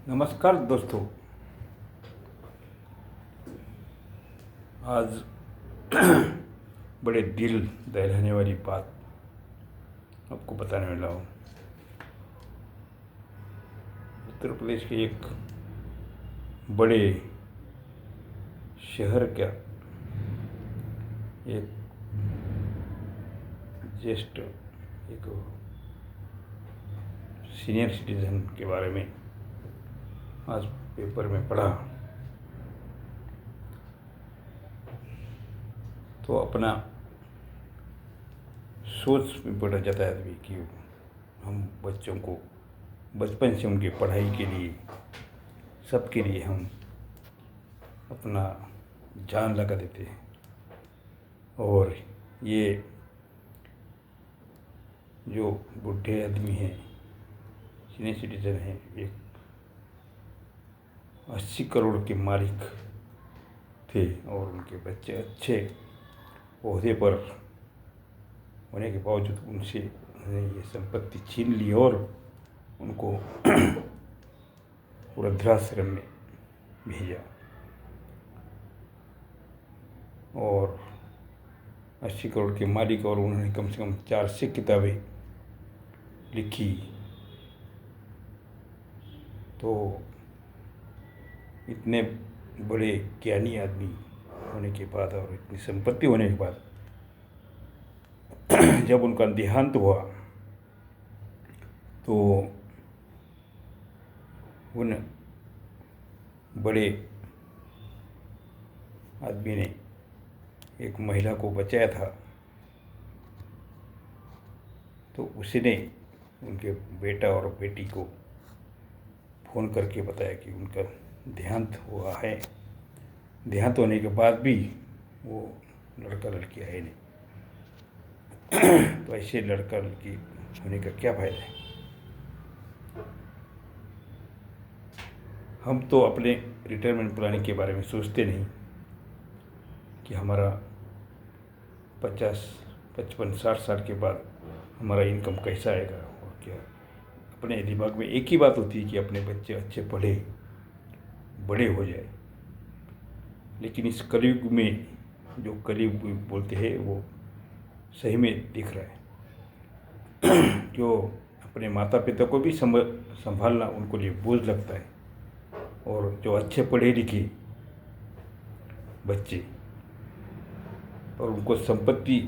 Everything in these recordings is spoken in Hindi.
नमस्कार दोस्तों। आज बड़े दिल दहलाने वाली बात आपको बताने वाला हूँ। उत्तर प्रदेश के एक बड़े शहर का एक ज्येष्ठ एक सीनियर सिटीजन के बारे में आज पेपर में पढ़ा तो अपना सोच में पड़ जाता है आदमी कि हम बच्चों को बचपन से उनकी पढ़ाई के लिए सबके लिए हम अपना जान लगा देते हैं। और ये जो बूढ़े आदमी हैं, सीनियर सिटीजन हैं, एक 80 करोड़ के मालिक थे और उनके बच्चे अच्छे ओहदे पर होने के बावजूद उनसे ये संपत्ति छीन ली और उनको वृद्धाश्रम में भेजा। और 80 करोड़ के मालिक और उन्होंने कम से कम 400 किताबें लिखी। तो इतने बड़े ज्ञानी आदमी होने के बाद और इतनी संपत्ति होने के बाद जब उनका देहांत हुआ तो उन बड़े आदमी ने एक महिला को बचाया था। तो उसने उनके बेटा और बेटी को फ़ोन करके बताया कि उनका देहांत हुआ है। देहांत होने के बाद भी वो लड़का लड़की आए नहीं। तो ऐसे लड़का लड़की होने का क्या फ़ायदा है। हम तो अपने रिटायरमेंट प्लानिंग के बारे में सोचते नहीं कि हमारा 50, 55, 60 साल के बाद हमारा इनकम कैसा आएगा और क्या। अपने दिमाग में एक ही बात होती है कि अपने बच्चे अच्छे पढ़े बड़े हो जाए। लेकिन इस कलयुग में जो कलयुग बोलते हैं वो सही में दिख रहा है। जो अपने माता पिता को भी संभालना उनको लिए बोझ लगता है। और जो अच्छे पढ़े लिखे बच्चे और उनको संपत्ति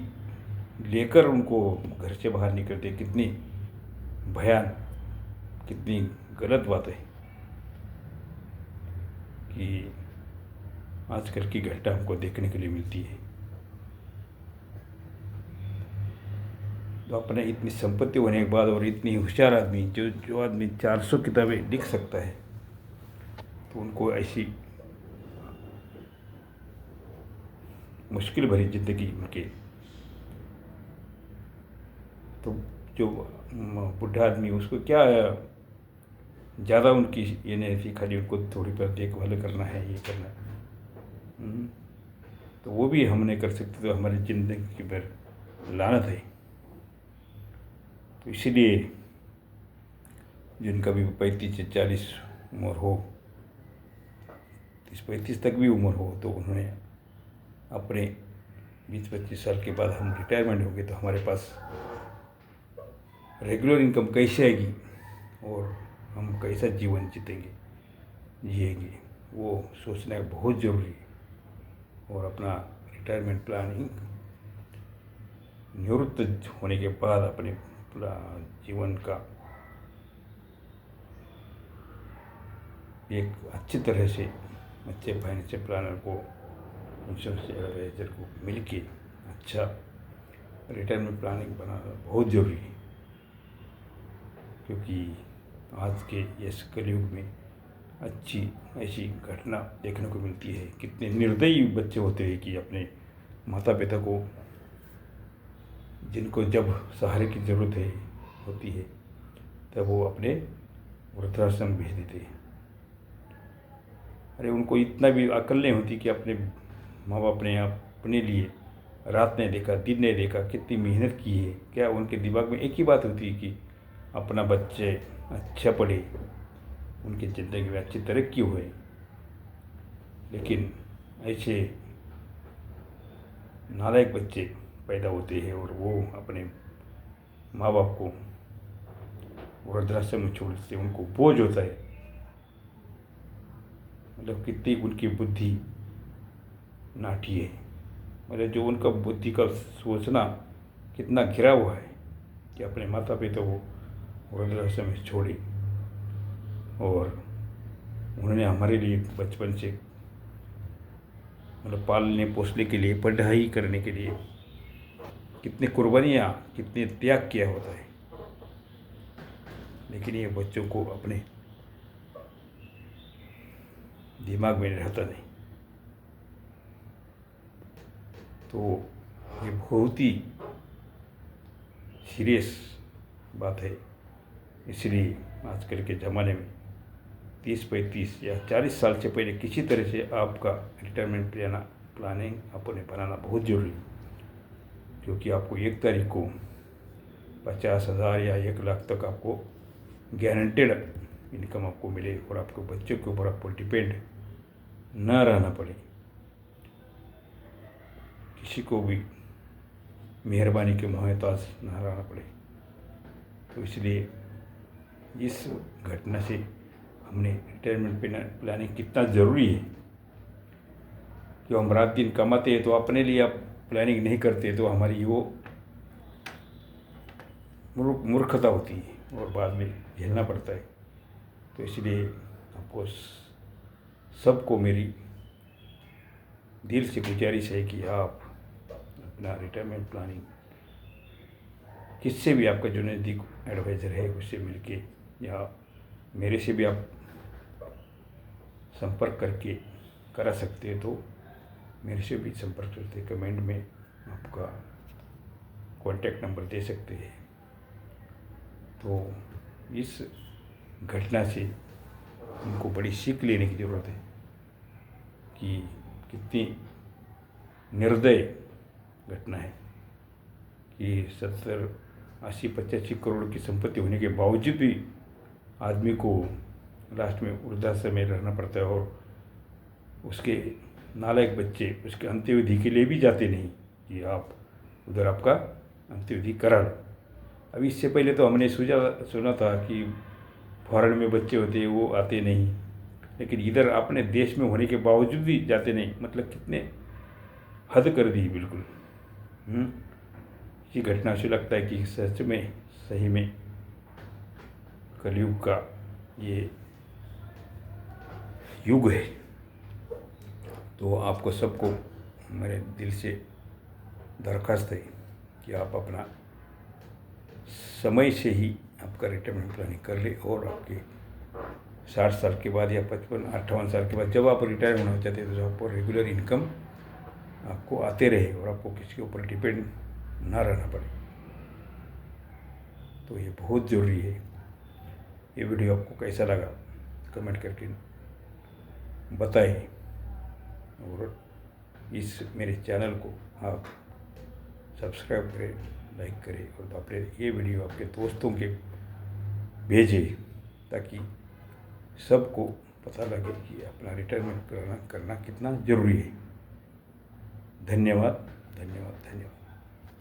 लेकर उनको घर से बाहर निकलते, कितनी भयान कितनी गलत बात है कि आजकल की घटना हमको देखने के लिए मिलती है। तो अपने इतनी संपत्ति होने के बाद और इतनी होशियार आदमी जो आदमी 400 किताबें लिख सकता है तो उनको ऐसी मुश्किल भरी ज़िंदगी उनके। तो जो बूढ़ा आदमी उसको क्या ज़्यादा उनकी ये नहीं थी, खाली उनको थोड़ी पर देखभाल करना है, ये करना है। तो वो भी हम नहीं कर सकते। तो हमारी ज़िंदगी पर लानत है। तो इसीलिए जिनका भी 35 से 40 उम्र हो, 30-35 तक भी उम्र हो, तो उन्होंने अपने 20-25 साल के बाद हम रिटायरमेंट होंगे तो हमारे पास रेगुलर इनकम कैसे आएगी और हम कैसा जीवन जिएंगे, वो सोचना बहुत ज़रूरी है। और अपना रिटायरमेंट प्लानिंग निवृत्त होने के बाद अपने जीवन का एक अच्छी तरह से अच्छे फाइनेंशियल प्लानर को, इंश्योरेंस एडवाइजर को मिल के अच्छा रिटायरमेंट प्लानिंग बनाना बहुत ज़रूरी है। क्योंकि आज के इस कलयुग में अच्छी ऐसी घटना देखने को मिलती है। कितने निर्दयी बच्चे होते हैं कि अपने माता पिता को, जिनको जब सहारे की ज़रूरत होती है तब वो अपने वृद्धाश्रम भेज देते हैं। अरे उनको इतना भी अकल नहीं होती कि अपने माँ बाप ने अपने लिए रात नहीं देखा, दिन नहीं देखा, कितनी मेहनत की है। क्या उनके दिमाग में एक ही बात होती है कि अपना बच्चे अच्छा पढ़े उनकी ज़िंदगी में अच्छी तरक्की हुए। लेकिन ऐसे नालायक बच्चे पैदा होते हैं और वो अपने माँ बाप को वृद्धाश्रम में छोड़ देते, उनको बोझ होता है। मतलब कितनी उनकी बुद्धि नाटी है, मतलब जो उनका बुद्धि का सोचना कितना गिरा हुआ है कि अपने माता पिता को वृद्धाश्रम में छोड़े। और उन्होंने हमारे लिए बचपन से मतलब पालने पोसने के लिए, पढ़ाई करने के लिए कितनी कुर्बानियाँ, कितने त्याग किया होता है। लेकिन ये बच्चों को अपने दिमाग में रहता नहीं। तो ये बहुत ही सीरियस बात है। इसलिए आजकल के ज़माने में 30-35 या 40 साल से पहले किसी तरह से आपका रिटायरमेंट प्लानिंग आपने बनाना बहुत ज़रूरी है। क्योंकि आपको 1 तारीख को 50,000 या 1 लाख तक आपको गारंटेड इनकम आपको मिले और आपके बच्चों के ऊपर आपको डिपेंड न रहना पड़े, किसी को भी मेहरबानी के मोहताज न रहना पड़े। तो इसलिए इस घटना से हमने रिटायरमेंट प्लानिंग कितना ज़रूरी है कि हम रात दिन कमाते हैं तो अपने लिए आप प्लानिंग नहीं करते तो हमारी वो मूर्खता होती है और बाद में झेलना पड़ता है। तो इसलिए आपको सबको मेरी दिल से गुजारिश है कि आप अपना रिटायरमेंट प्लानिंग किससे भी, आपका जो नज़दीक एडवाइज़र है उससे मिलके या मेरे से भी आप संपर्क करके करा सकते हैं। तो मेरे से भी संपर्क करते, कमेंट में आपका कॉन्टैक्ट नंबर दे सकते हैं। तो इस घटना से उनको बड़ी सीख लेने की ज़रूरत है कि कितनी निर्दय घटना है कि 70, 80, 85 करोड़ की संपत्ति होने के बावजूद भी आदमी को लास्ट में वृद्धाश्रम में रहना पड़ता है और उसके नालायक बच्चे उसके अंत्यविधि के लिए भी जाते नहीं कि आप उधर आपका अंत्यविधि करा लो। अभी इससे पहले तो हमने सुना था कि फॉरेन में बच्चे होते हैं वो आते नहीं, लेकिन इधर अपने देश में होने के बावजूद भी जाते नहीं। मतलब कितने हद कर दी बिल्कुल। ये घटना से लगता है कि सच में सही में कलयुग का ये युग है। तो आपको सबको मेरे दिल से दरख्वास्त है कि आप अपना समय से ही आपका रिटायरमेंट प्लानिंग कर ले और आपके 60 साल के बाद या 55, 58 साल के बाद जब आप रिटायर होना चाहते हैं तो आपको रेगुलर इनकम आपको आते रहे और आपको किसी के ऊपर डिपेंड ना रहना पड़े। तो ये बहुत ज़रूरी है। ये वीडियो आपको कैसा लगा कमेंट करके बताएं और इस मेरे चैनल को आप सब्सक्राइब करें, लाइक करें और अपने ये वीडियो आपके दोस्तों के भेजें ताकि सबको पता लगे कि अपना रिटायरमेंट करना कितना ज़रूरी है। धन्यवाद, धन्यवाद, धन्यवाद।